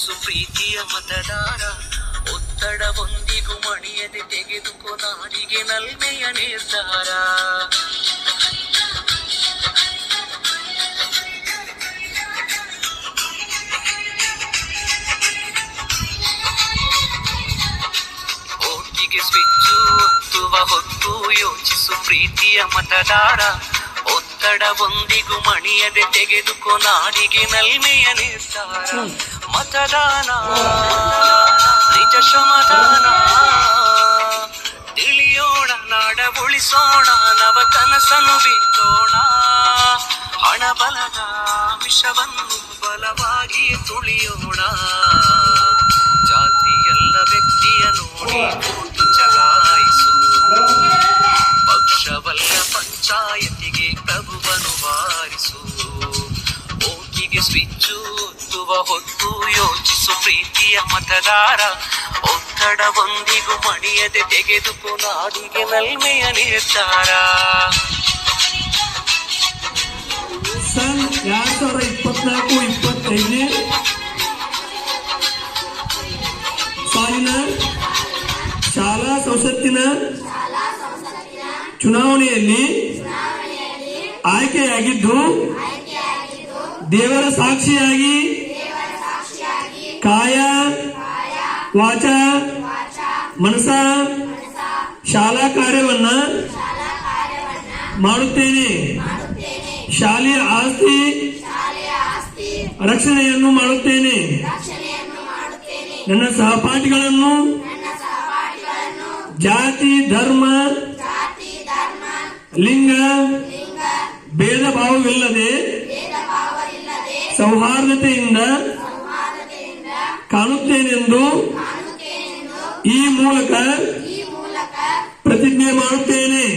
ಯೋಚಿಸು ಪ್ರೀತಿಯ ಮತದಾರ, ಒತ್ತಡವೊಂದಿಗೂ ಮಣಿಯದೆ ತೆಗೆದುಕೋ ನಾಡಿಗೆ ನಲ್ಮೆಯ ನಿರ್ಧಾರ. ಓಟಿಗೆ ಸ್ವಿಚ್ಚು ಒತ್ತುವ ಹೊತ್ತು ಯೋಚಿಸು ಪ್ರೀತಿಯ ಮತದಾರ, ಒತ್ತಡವೊಂದಿಗೂ ಮಣಿಯದೆ ತೆಗೆದುಕೋ ನಾಡಿಗೆ ನಲ್ಮೆಯ ನಿರ್ಧಾರ. ಮತದಾನ ನಿಜ ಶ್ರಮದಾನ, ತಿಳಿಯೋಣ ನಾಡ ಉಳಿಸೋಣ, ನವ ಕನಸನ್ನು ಬಿತ್ತೋಣ. ಹಣ ಬಲದ ವಿಷವನ್ನು ಬಲವಾಗಿ ತುಳಿಯೋಣ, ಜಾತಿಯಲ್ಲ ವ್ಯಕ್ತಿಯ ನೋಡಿ ಓಟು ಚಲಾಯಿಸು. ಪಕ್ಷವಲ್ಲ ಪಂಚಾಯತಿಗೆ ಪ್ರಭುವನ್ನು ವಾರಿಸು. ಓಟಿಗೆ ಸ್ವಿಚ್ಚು ಒತ್ತುವ ಹೊತ್ತು ಯೋಚಿಸು ಪ್ರೀತಿಯ ಮತದಾರ, ಒತ್ತಡವೊಂದಿಗೂ ಮಣಿಯದೆ ತೆಗೆದುಕೋ ನಾಡಿಗೆ ನಲ್ಮೆಯ ನಿರ್ಧಾರ. ಸನ್ 2024-25 ಸಾಲಿನ ಶಾಲಾ ಸಂಸತ್ತಿನ ಚುನಾವಣೆಯಲ್ಲಿ ಆಯ್ಕೆಯಾಗಿದ್ದು ದೇವರ ಸಾಕ್ಷಿಯಾಗಿ ಕಾಯ ವಾಚ ಮನಸ ಶಾಲಾ ಕಾರ್ಯವನ್ನ ಮಾಡುತ್ತೇನೆ. ಶಾಲೆಯ ಆಸ್ತಿ ರಕ್ಷಣೆಯನ್ನು ಮಾಡುತ್ತೇನೆ. ನನ್ನ ಸಹಪಾಠಿಗಳನ್ನು ಜಾತಿ ಧರ್ಮ ಲಿಂಗ ಭೇದ ಭಾವವಿಲ್ಲದೆ ಸೌಹಾರ್ದತೆಯಿಂದ ಕಾಣುತ್ತೇನೆಂದು ಈ ಮೂಲಕ ಪ್ರತಿಜ್ಞೆ ಮಾಡುತ್ತೇನೆ.